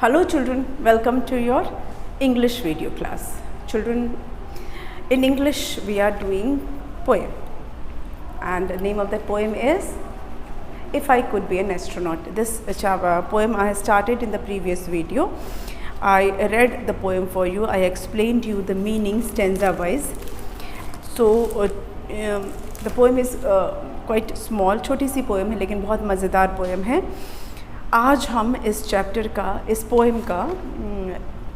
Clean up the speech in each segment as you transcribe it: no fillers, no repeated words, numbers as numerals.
Hello children, welcome to your English video class. Children, in English we are doing poem and the name of the poem is If I Could Be an Astronaut. This poem I started in the previous video. I read the poem for you. I explained you the meaning stanza wise. So the poem is quite small, छोटी सी poem है लेकिन बहुत मज़ेदार poem है. आज हम इस chapter का, इस पोएम का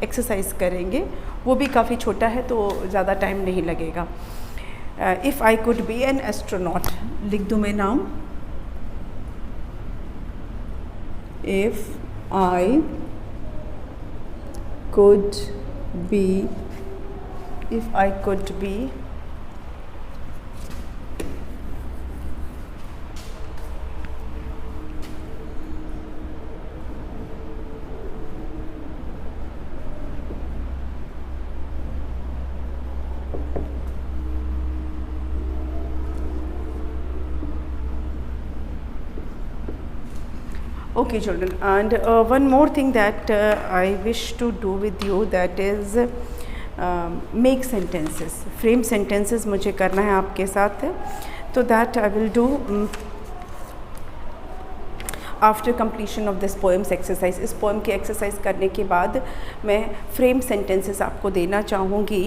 एक्सरसाइज करेंगे. वो भी काफ़ी छोटा है तो ज़्यादा टाइम नहीं लगेगा. If I could be an astronaut, लिख दूँ मैं नाम. If I could B, if I could B Okay children, and one more thing that I wish to do with you, that is make sentences, frame sentences मुझे करना है आपके साथ. तो that I will do after completion of this poems exercise. इस poem की exercise करने के बाद मैं frame sentences आपको देना चाहूँगी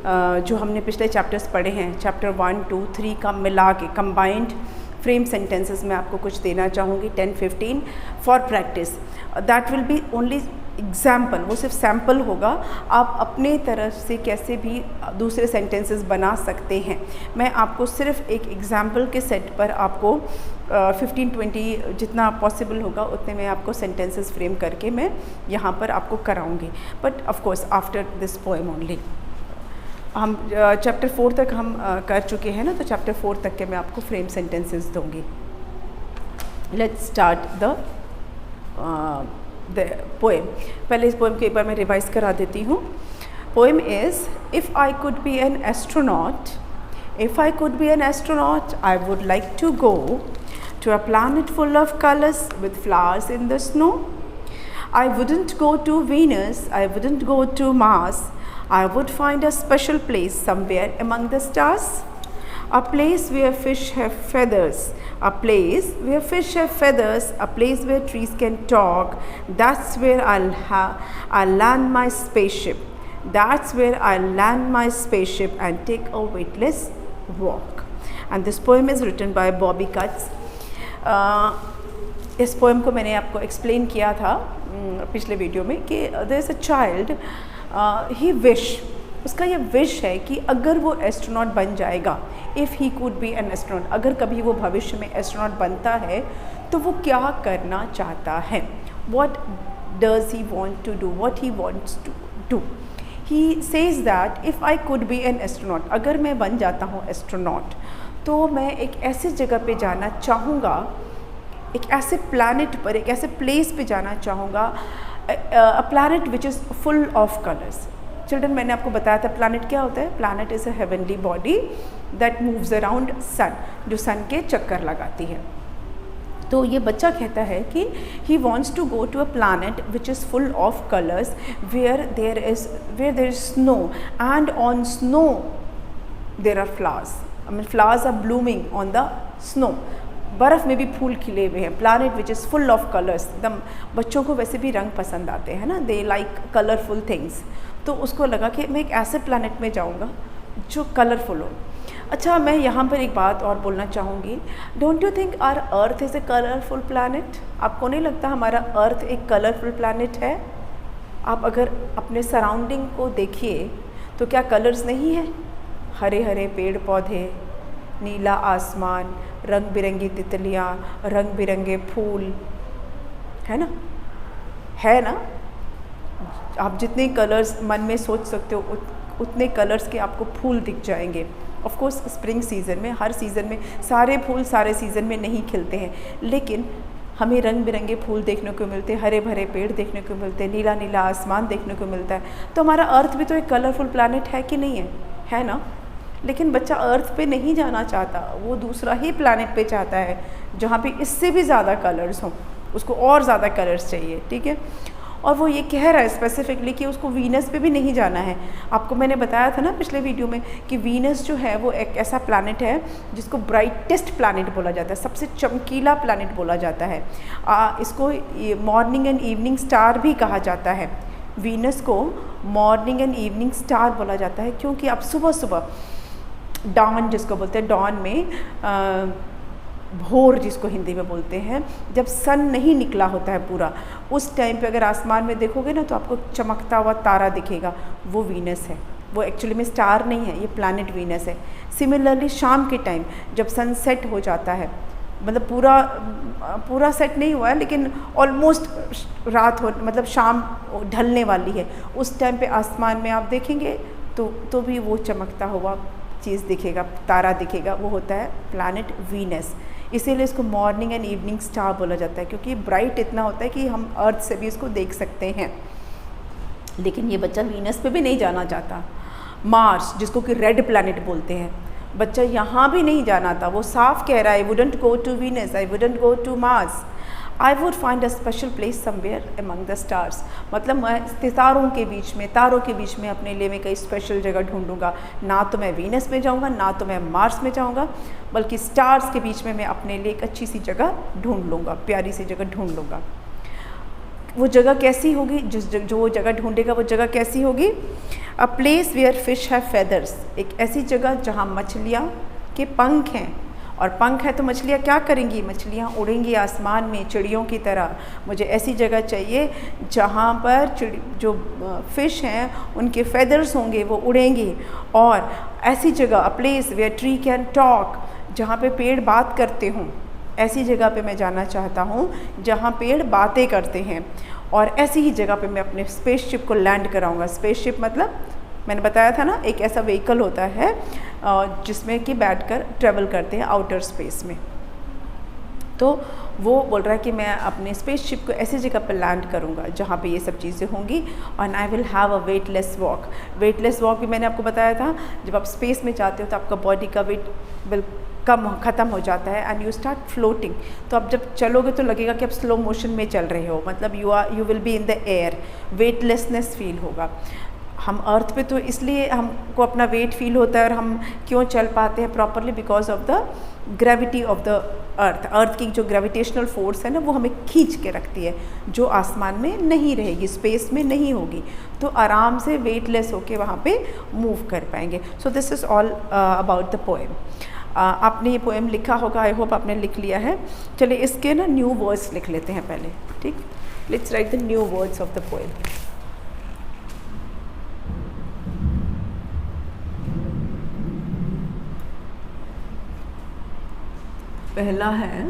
जो हमने पिछले chapters पढ़े हैं, chapter 1, 2, 3 का मिला के combined फ्रेम सेंटेंसेस में आपको कुछ देना चाहूँगी 10-15 for practice. That will be only example, वो सिर्फ सैम्पल होगा. आप अपने तरफ से कैसे भी दूसरे सेंटेंसेस बना सकते हैं. मैं आपको सिर्फ एक एग्जाम्पल के सेट पर आपको 15-20 जितना पॉसिबल होगा उतने में आपको सेंटेंसेस फ्रेम करके मैं यहाँ पर आपको कराऊँगी. But of course after this poem only. हम चैप्टर 4 तक हम कर चुके हैं ना, तो चैप्टर 4 तक के मैं आपको फ्रेम सेंटेंसेस दूंगी. Let's start the poem. पहले इस पोएम के एक बार मैं रिवाइज करा देती हूँ. Poem is if I could be an astronaut, if I could be an astronaut I would like to go to a planet full of colours with flowers in the snow. I wouldn't go to Venus, I wouldn't go to Mars. I would find a special place somewhere among the stars. A place where fish have feathers, a place where fish have feathers, a place where trees can talk. That's where I'll land my spaceship. That's where I'll land my spaceship and take a weightless walk. And this poem is written by Bobby Katz. इस poem को मैंने आपको explain किया था पिछले video में कि there is a child, he wish, उसका ये विश है कि अगर वो एस्ट्रोनॉट बन जाएगा, if he could be an astronaut, अगर कभी वो भविष्य में एस्ट्रोनॉट बनता है तो वो क्या करना चाहता है. What does he want to do, what he wants to do. He says that if I could be an astronaut, अगर मैं बन जाता हूँ एस्ट्रोनॉट तो मैं एक ऐसी जगह पे जाना चाहूँगा, एक ऐसे प्लैनेट पर, एक ऐसे प्लेस पे जाना चाहूँगा, a planet which is full of colours. Children, मैंने आपको बताया था प्लैनेट क्या होता है. Planet is a heavenly body that moves around sun, जो सन के चक्कर लगाती है. तो ये बच्चा कहता है कि he wants to go to a planet which is full of colours where there is snow, and on snow there are flowers. I mean flowers are blooming on the snow. बर्फ़ में भी फूल खिले हुए हैं. Planet which is full of colours. एकदम बच्चों को वैसे भी रंग पसंद आते हैं ना, दे लाइक कलरफुल थिंग्स. तो उसको लगा कि मैं एक ऐसे प्लैनेट में जाऊंगा जो कलरफुल हो. अच्छा, मैं यहाँ पर एक बात और बोलना चाहूँगी. Don't you think our earth is a colourful planet? आपको नहीं लगता हमारा अर्थ एक कलरफुल प्लैनेट है? आप अगर अपने सराउंडिंग को देखिए तो क्या कलर्स नहीं है? हरे हरे पेड़ पौधे, नीला आसमान, रंग बिरंगी तितलियाँ, रंग बिरंगे फूल, है ना? है ना? आप जितने कलर्स मन में सोच सकते हो उतने कलर्स के आपको फूल दिख जाएंगे. ऑफ कोर्स स्प्रिंग सीज़न में, हर सीज़न में सारे फूल सारे सीज़न में नहीं खिलते हैं, लेकिन हमें रंग बिरंगे फूल देखने को मिलते हैं, हरे भरे पेड़ देखने को मिलते हैं, नीला नीला आसमान देखने को मिलता है. तो हमारा अर्थ भी तो एक कलरफुल प्लैनेट है कि नहीं है? है ना? लेकिन बच्चा अर्थ पे नहीं जाना चाहता, वो दूसरा ही प्लैनेट पे चाहता है जहाँ पे इससे भी ज़्यादा कलर्स हों, उसको और ज़्यादा कलर्स चाहिए. ठीक है. और वो ये कह रहा है स्पेसिफिकली कि उसको वीनस पे भी नहीं जाना है। आपको मैंने बताया था ना पिछले वीडियो में कि वीनस जो है वो एक ऐसा प्लैनेट है जिसको ब्राइटेस्ट प्लैनेट बोला जाता है, सबसे चमकीला प्लैनेट बोला जाता है। इसको मॉर्निंग एंड इवनिंग स्टार भी कहा जाता है। वीनस को मॉर्निंग एंड इवनिंग स्टार बोला जाता है क्योंकि आप सुबह सुबह डॉन जिसको बोलते हैं, डॉन में भोर जिसको हिंदी में बोलते हैं, जब सन नहीं निकला होता है पूरा, उस टाइम पे अगर आसमान में देखोगे ना तो आपको चमकता हुआ तारा दिखेगा, वो वीनस है। वो एक्चुअली में स्टार नहीं है, ये प्लैनेट वीनस है। सिमिलरली शाम के टाइम जब सन सेट हो जाता है, मतलब पूरा सेट नहीं हुआ है लेकिन ऑलमोस्ट रात हो, मतलब शाम ढलने वाली है, उस टाइम पे आसमान में आप देखेंगे तो भी वो चमकता हुआ चीज़ दिखेगा, तारा दिखेगा, वो होता है प्लैनेट वीनस। इसीलिए इसको मॉर्निंग एंड इवनिंग स्टार बोला जाता है क्योंकि ब्राइट इतना होता है कि हम अर्थ से भी इसको देख सकते हैं। लेकिन ये बच्चा वीनस पे भी नहीं जाना चाहता। मार्स जिसको कि रेड प्लैनेट बोलते हैं, बच्चा यहाँ भी नहीं जाना था। वो साफ कह रहा है, I wouldn't go to Venus, I wouldn't go to Mars, I would find a special place somewhere among the stars. मतलब मैं तारों के बीच में अपने लिए मैं कई स्पेशल जगह ढूंढूंगा। ना तो मैं वीनस में जाऊंगा, ना तो मैं मार्स में जाऊंगा, बल्कि स्टार्स के बीच में मैं अपने लिए एक अच्छी सी जगह ढूंढ लूँगा, प्यारी सी जगह ढूंढ लूँगा। वो जगह कैसी होगी, जो वो जगह ढूंढेगा वो जगह कैसी होगी? A place where fish have feathers, एक ऐसी जगह जहाँ मछलियाँ के पंख हैं। और पंख है तो मछलियाँ क्या करेंगी? मछलियाँ उड़ेंगी आसमान में चिड़ियों की तरह। मुझे ऐसी जगह चाहिए जहाँ पर जो फ़िश हैं उनके फेदर्स होंगे, वो उड़ेंगे। और ऐसी जगह, a place where tree can talk, जहाँ पे पेड़ बात करते हों, ऐसी जगह पे मैं जाना चाहता हूँ जहाँ पेड़ बातें करते हैं। और ऐसी ही जगह पे मैं अपने स्पेसशिप को लैंड कराऊंगा। स्पेसशिप मतलब मैंने बताया था ना, एक ऐसा व्हीकल होता है जिसमें कि बैठकर ट्रैवल करते हैं आउटर स्पेस में। तो वो बोल रहा है कि मैं अपने स्पेसशिप को ऐसी जगह पर लैंड करूँगा जहाँ पे ये सब चीज़ें होंगी। And I will have a weightless walk. Weightless walk भी मैंने आपको बताया था, जब आप स्पेस में जाते हो तो आपका बॉडी का वेट ख़त्म हो जाता है एंड यू स्टार्ट फ्लोटिंग। तो आप जब चलोगे तो लगेगा कि आप स्लो मोशन में चल रहे हो, मतलब you will be in the air, weightlessness feel होगा। हम अर्थ पे तो इसलिए हमको अपना वेट फील होता है और हम क्यों चल पाते हैं properly, because of the gravity of the earth की जो ग्रेविटेशनल फोर्स है ना, वो हमें खींच के रखती है, जो आसमान में नहीं रहेगी, स्पेस में नहीं होगी। तो आराम से वेटलेस होके वहाँ पे मूव कर पाएंगे। So this is all about the poem. आपने ये पोएम लिखा होगा, आई होप आपने लिख लिया है। चलिए इसके ना न्यू वर्ड्स लिख लेते हैं पहले, ठीक? Let's write the new words of the poem. पहला है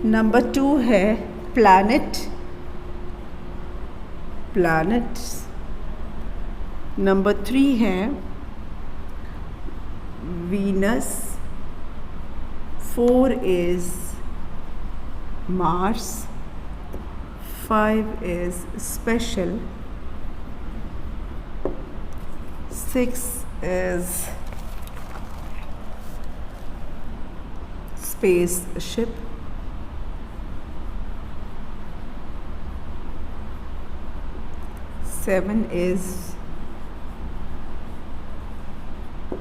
नंबर 2 है प्लैनेट, प्लैनेट्स। नंबर 3 है Venus. 4 is Mars. 5 is special. 6 is spaceship. 7 is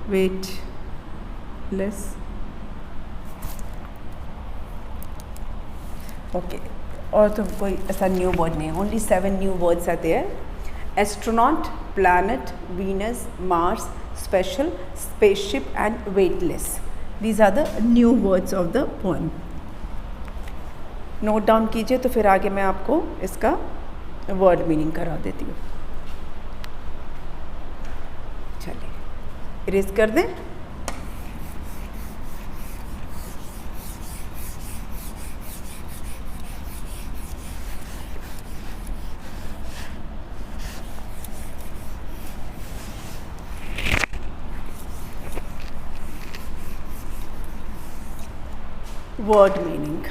weightless. Okay. और तो कोई ऐसा न्यू वर्ड नहीं है, only 7 new words are there. Astronaut, planet, Venus, Mars, special, spaceship and weightless. These are the new words of the poem. Note down कीजिए, तो फिर आगे मैं आपको इसका वर्ड मीनिंग करा देती हूँ। चलिए इरेज कर दें। Word meaning.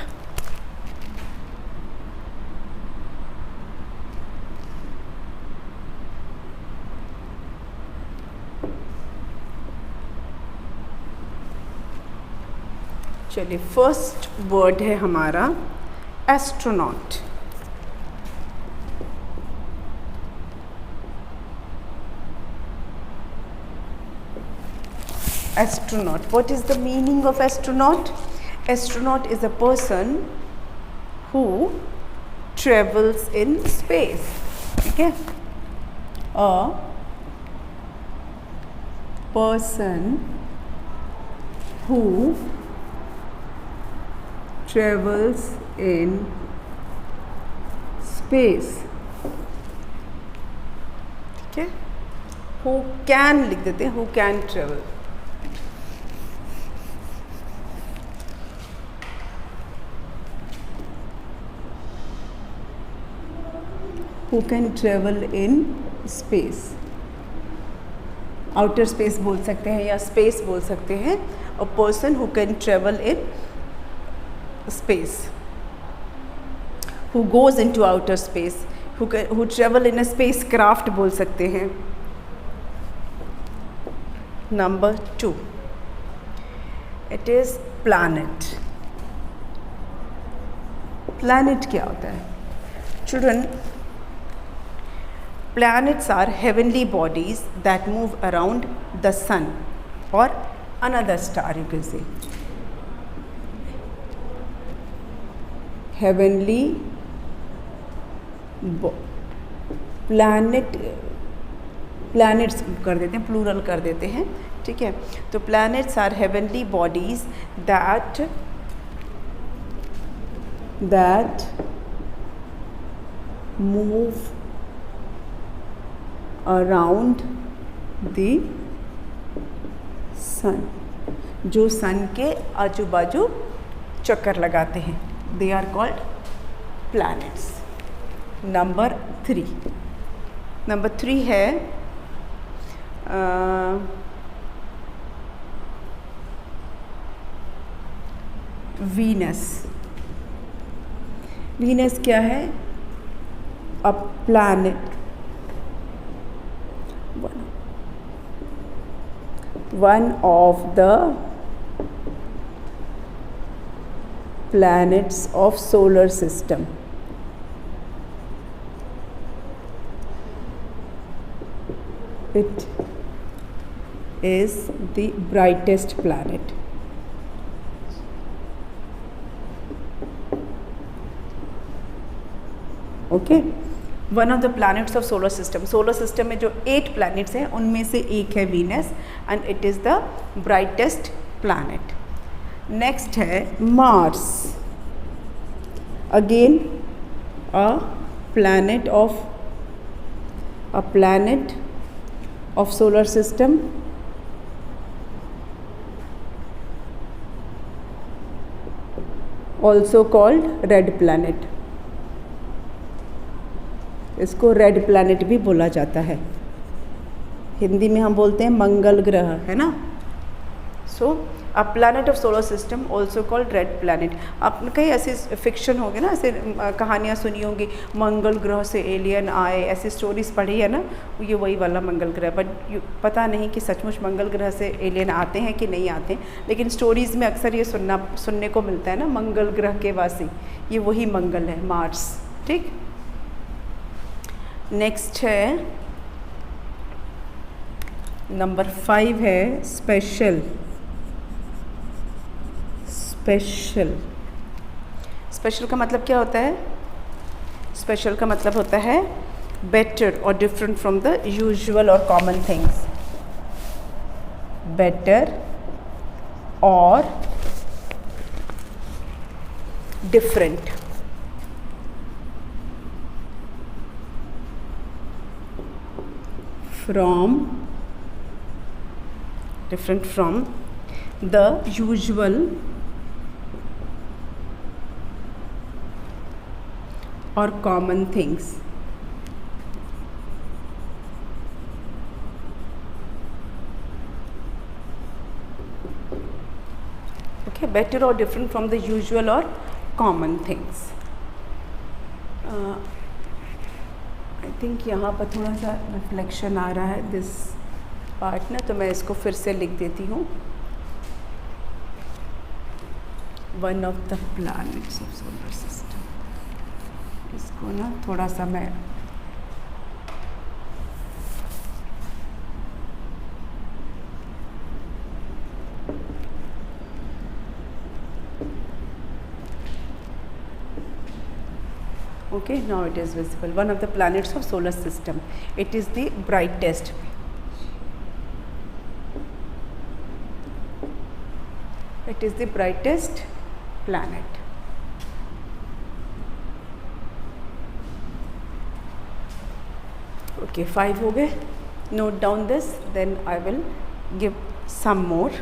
चलिए, फर्स्ट वर्ड है हमारा astronaut. Astronaut. What is the meaning of astronaut? Astronaut is a person who travels in space. ठीक है? A person who travels in space. ठीक है? Who can लिख देते हैं, who can travel. Who can travel in space. Outer space बोल सकते हैं या स्पेस बोल सकते हैं. A person who can travel in space, who goes into outer space, who travel in a space craft बोल सकते हैं. Number 2, it is planet. Planet क्या होता है children? Planets are heavenly bodies that move around the sun or another star, you can say. Heavenly planets कर देते हैं, plural कर देते हैं. ठीक है, तो planets are heavenly bodies that move around the sun, जो सन के आजू बाजू चक्कर लगाते हैं. They are called planets. Number 3 है वीनस. वीनस क्या है? A planet, one of the planets of solar system. It is the brightest planet. Okay, one of the planets of solar system. Solar system में जो 8 planets हैं उनमें से एक है Venus and it is the brightest planet. Next है Mars. Again a planet of solar system. Also called red planet. इसको red planet भी बोला जाता है. हिंदी में हम बोलते हैं मंगल ग्रह, है ना. So a planet of solar system also called red planet. आप कहीं ऐसे फिक्शन होंगे ना, ऐसे कहानियाँ सुनी होंगी, मंगल ग्रह से एलियन आए, ऐसी स्टोरीज पढ़ी है ना, ये वही वाला मंगल ग्रह. बट पता नहीं कि सचमुच मंगल ग्रह से एलियन आते हैं कि नहीं आते, लेकिन स्टोरीज़ में अक्सर ये सुनने को मिलता है ना, मंगल ग्रह के वासी, ये वही मंगल है, मार्स. ठीक. नेक्स्ट है नंबर 5 है स्पेशल. स्पेशल का मतलब क्या होता है? स्पेशल का मतलब होता है बेटर और डिफरेंट फ्रॉम द यूजुअल और कॉमन थिंग्स. बेटर और different. different from the usual or common things. Okay, better or different from the usual or common things. I think यहाँ पर थोड़ा सा रिफ्लेक्शन आ रहा है दिस पार्ट ना, तो मैं इसको फिर से लिख देती हूँ. One of the planets of solar system. इसको ना थोड़ा सा मैं okay, now it is visible. One of the planets of solar system. It is the brightest. It is the brightest planet. Okay, 5 हो गए. Note down this, then I will give some more.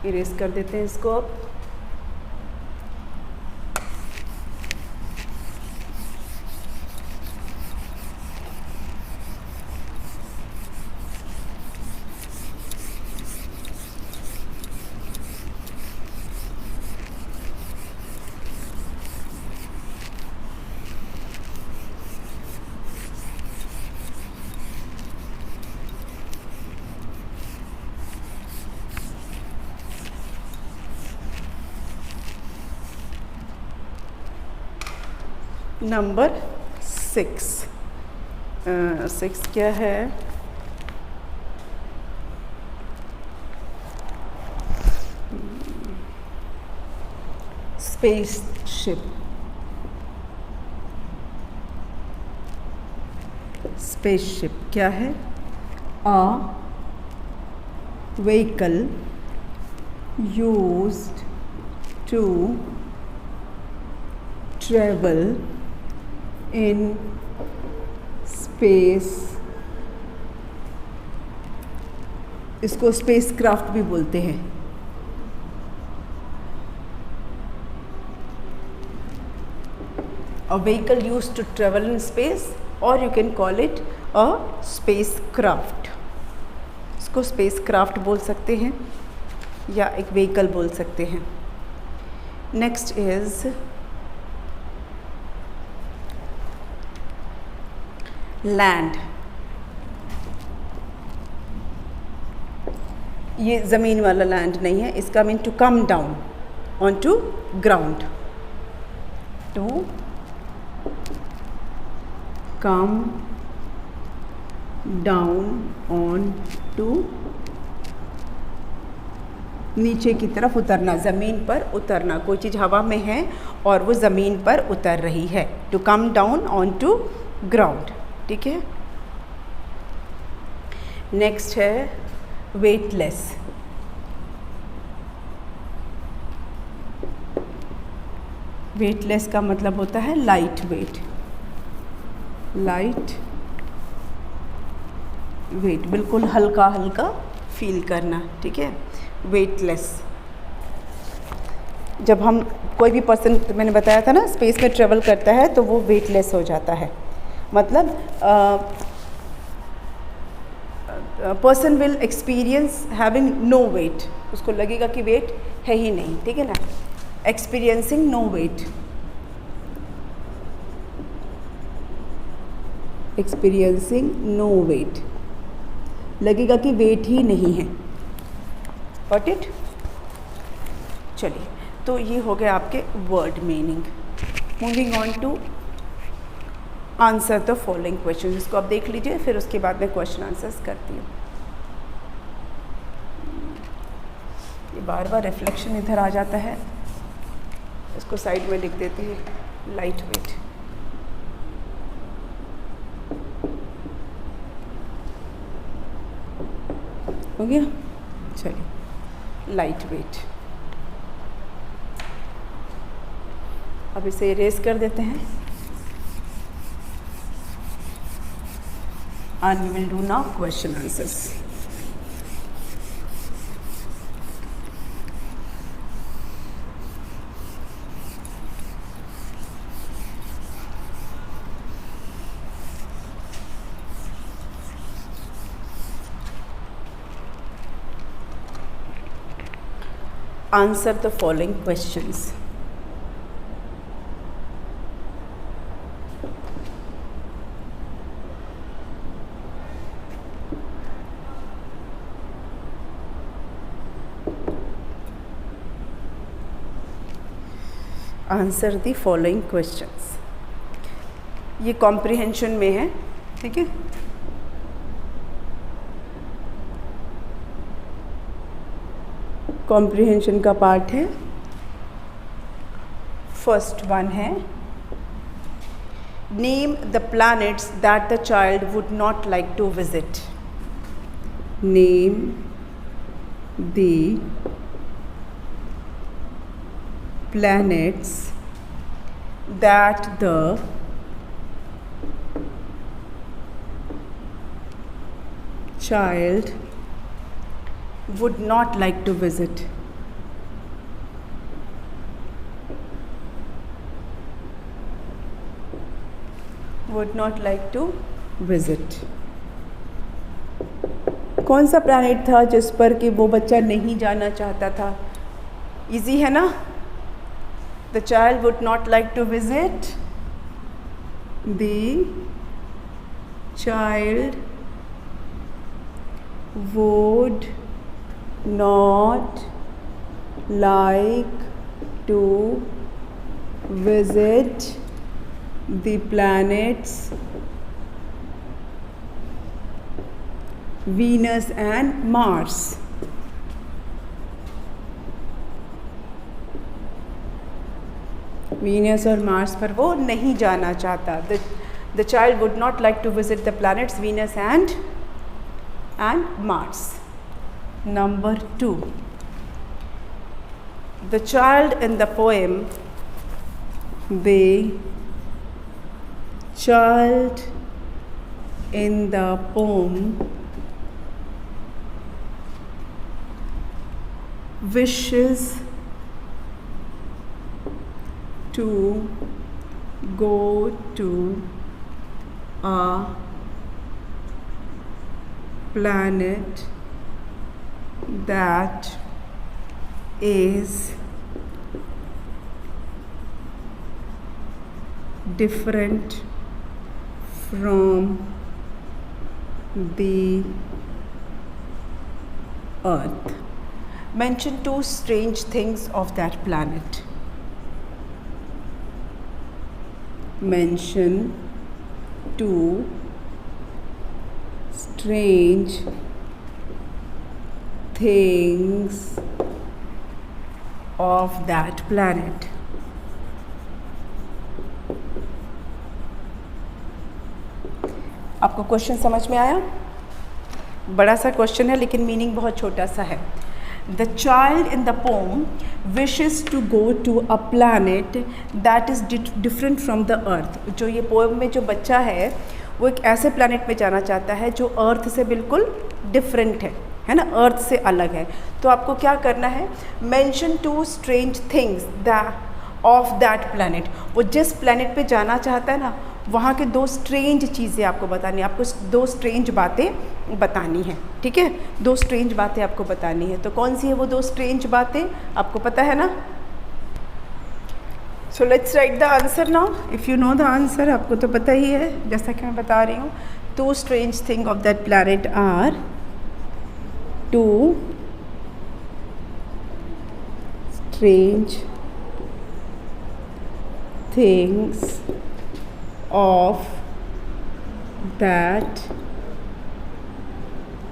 Erase कर देते हैं इसको अब. Number 6 क्या है? Spaceship. Spaceship क्या है? A vehicle used to travel in space. इसको स्पेस क्राफ्ट भी बोलते हैं. A vehicle used to travel in space, or you can call it a spacecraft. इसको स्पेस क्राफ्ट बोल सकते हैं या एक व्हीकल बोल सकते हैं. Next is land. ये ज़मीन वाला लैंड नहीं है. इसका mean to come down onto ground. To come down onto, नीचे की तरफ उतरना, ज़मीन पर उतरना. कोई चीज़ हवा में है और वो ज़मीन पर उतर रही है. To come down onto ground. ठीक है. नेक्स्ट है वेटलेस. वेटलेस का मतलब होता है लाइट वेट. लाइट वेट, बिल्कुल हल्का हल्का फील करना. ठीक है. वेटलेस. जब हम कोई भी पर्सन, मैंने बताया था ना, स्पेस में ट्रेवल करता है तो वो वेटलेस हो जाता है. मतलब person will experience having no weight. उसको लगेगा कि वेट है ही नहीं. ठीक है ना. Experiencing no weight. Experiencing no weight, लगेगा कि वेट ही नहीं है. Got it. चलिए, तो ये हो गया आपके word meaning. Moving on to answer the following question. इसको आप देख लीजिए, फिर उसके बाद मैं क्वेश्चन आंसर्स करती हूँ. ये बार बार रिफ्लेक्शन इधर आ जाता है. इसको साइड में लिख देती हूँ. Light weight. हो गया. चलिए, लाइट वेट. अब इसे इरेज कर देते हैं. And we will do now question answers. Answer the following questions. Answer the following questions. ये कॉम्प्रिहेंशन में है, ठीक है। कॉम्प्रिहेंशन का पार्ट है। फर्स्ट वन है, name the planets that the child would not like to visit. Name the planets that the child would not like to visit. Would not like to visit. कौन सा planet था जिस पर कि वो बच्चा नहीं जाना चाहता था? इजी है ना? The child would not like to visit. The child would not like to visit the planets Venus and Mars. Venus और मार्स पर वो नहीं जाना चाहता। The child would not like to visit the planets Venus and Mars. Number 2, the child in the poem, the child in the poem wishes to go to a planet that is different from the Earth. Mention 2 strange things of that planet. Mention 2 strange things of that planet. आपको question समझ में आया? बड़ा सा question है लेकिन meaning बहुत छोटा सा है। The child in the poem wishes to go to a planet that is different from the earth. जो ये पोएम में जो बच्चा है वो एक ऐसे प्लैनेट में जाना चाहता है जो अर्थ से बिल्कुल डिफरेंट है ना, अर्थ से अलग है। तो आपको क्या करना है, mention 2 strange things of that planet. वो जिस प्लैनेट पे जाना चाहता है ना, वहाँ के 2 स्ट्रेंज चीज़ें आपको बतानी है, आपको 2 स्ट्रेंज बातें बतानी है, ठीक है। 2 स्ट्रेंज बातें आपको बतानी है। तो कौन सी है वो 2 स्ट्रेंज बातें, आपको पता है ना? So let's write the answer now. If you know the answer, आपको तो पता ही है जैसा कि मैं बता रही हूँ। 2 strange thing of that planet are 2 strange things of that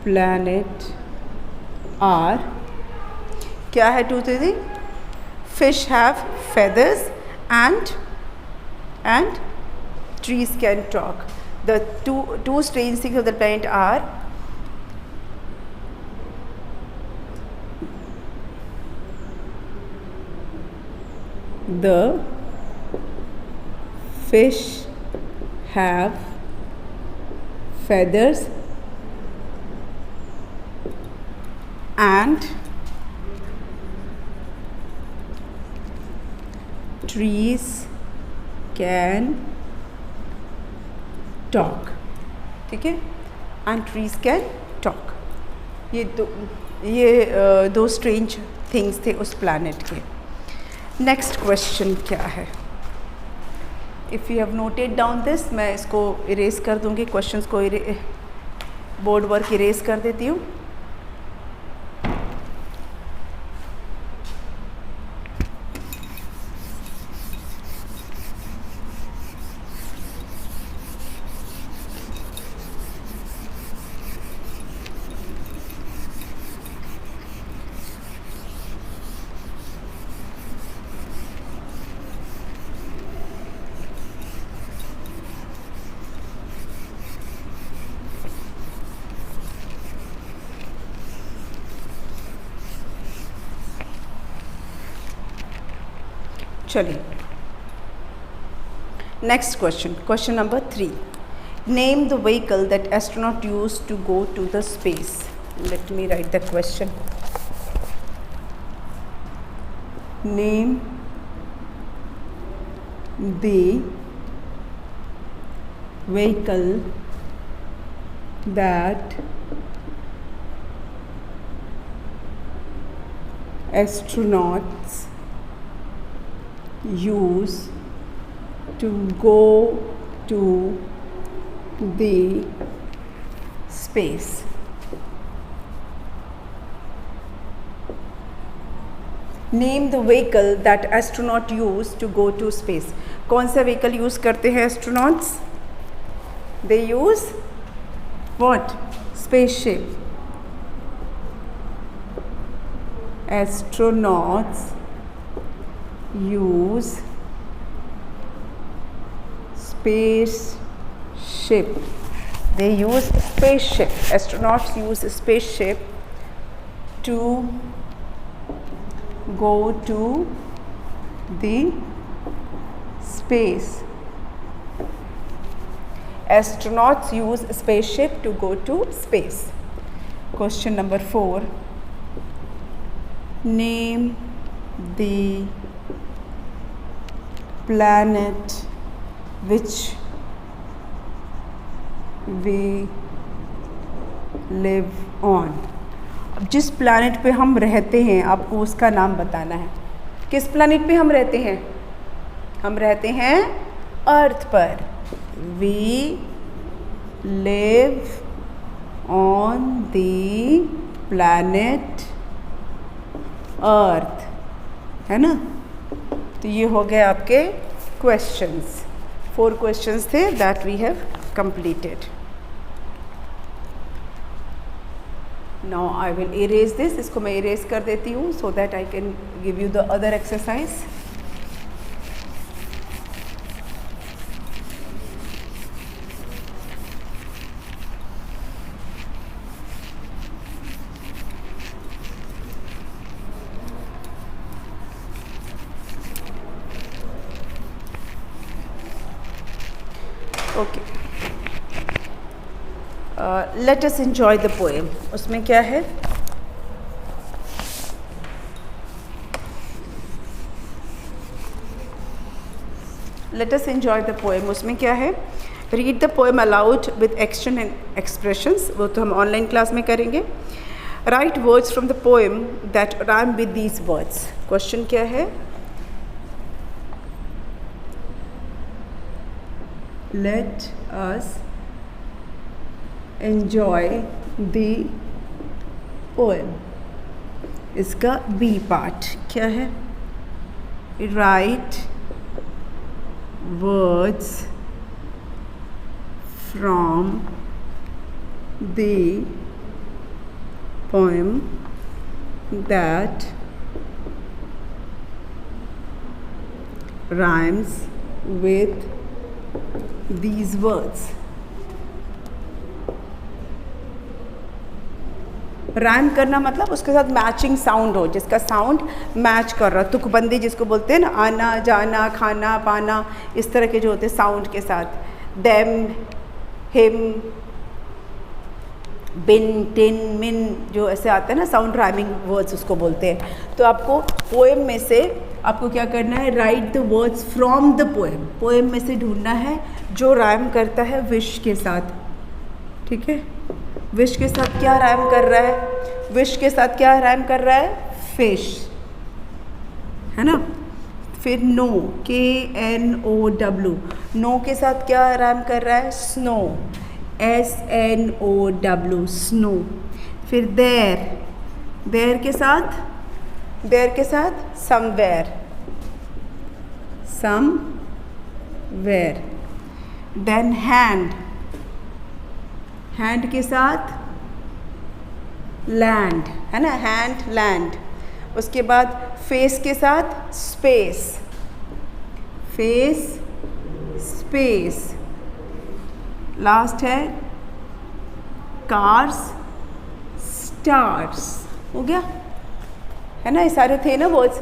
planet are, क्या है 2 things? Fish have feathers and trees can talk. The two strange things of the planet are the fish have feathers and trees can talk, ठीक है। and trees can talk, ये दो strange things थे उस planet के। Next question क्या है? If you have noted down this, मैं इसको इरेज कर दूंगी, क्वेश्चंस को बोर्ड वर्क इरेज कर देती हूँ। चलिए next question, question number 3. Name the vehicle that astronaut use to go to the space. Let me write the question. Name the vehicle that astronauts use to go to the space. Name the vehicle that astronaut use to go to space. कौन सा vehicle use करते हैं astronauts? They use what? Spaceship. Astronauts use spaceship. They use spaceship. Astronauts use spaceship to go to the space. Astronauts use spaceship to go to space. Question number 4. Name the planet which we live on. अब जिस planet पे हम रहते हैं आपको उसका नाम बताना है. किस planet पे हम रहते हैं? हम रहते हैं अर्थ पर. We live on the planet अर्थ, है ना. तो ये हो गए आपके क्वेश्चंस. 4 क्वेश्चंस थे that we have completed. Now I will erase this. इसको मैं इरेज कर देती हूँ so that I can give you the other exercise. Okay, let us enjoy the poem. उसमें क्या है? Let us enjoy the poem. उसमें क्या है? Read the poem aloud with action and expressions. वो तो हम ऑनलाइन क्लास में करेंगे. Write words from the poem that rhyme with these words. Question क्या है? Let us enjoy the poem. इसका बी पार्ट क्या है? Write words from the poem that rhymes with these words. Rhyme करना मतलब उसके साथ मैचिंग साउंड हो, जिसका साउंड मैच कर रहा. तुकबंदी जिसको बोलते हैं ना, आना जाना खाना पाना, इस तरह के जो होते हैं साउंड के साथ. देम, हिम, बिन, टिन, मिन, जो ऐसे आते हैं ना साउंड राइमिंग वर्ड्स उसको बोलते हैं. तो आपको पोएम में से आपको क्या करना है? Right the words from the poem. Poem में से ढूंढना है जो राइम करता है विश के साथ. ठीक है, विश के साथ क्या राइम कर रहा है? विश के साथ क्या राइम कर रहा है? फिश, है ना. फिर नो, KNOW. नो के साथ क्या राइम कर रहा है? Snow, SNOW, snow. फिर देर, देर के साथ somewhere, somewhere. Then hand, hand के साथ लैंड, है ना, हैंड, लैंड. उसके बाद फेस के साथ स्पेस, फेस, स्पेस. लास्ट है कार्स, स्टार्स. हो गया, है ना. ये सारे थे ना words.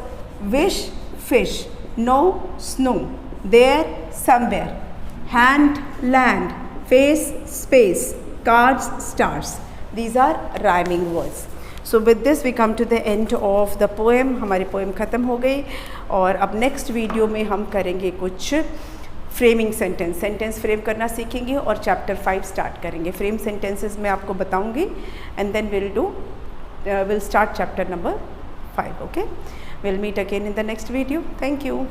Wish, fish, no snow, there somewhere, hand land, face space, cards stars. These are rhyming words. So with this we come to the end of the poem. हमारी poem ख़त्म हो गई और अब next वीडियो में हम करेंगे कुछ फ्रेमिंग सेंटेंस फ्रेम करना सीखेंगे और चैप्टर 5 स्टार्ट करेंगे. फ्रेम सेंटेंसेस मैं आपको बताऊंगी and then will start chapter number 5. Okay, will meet again in the next video. Thank you.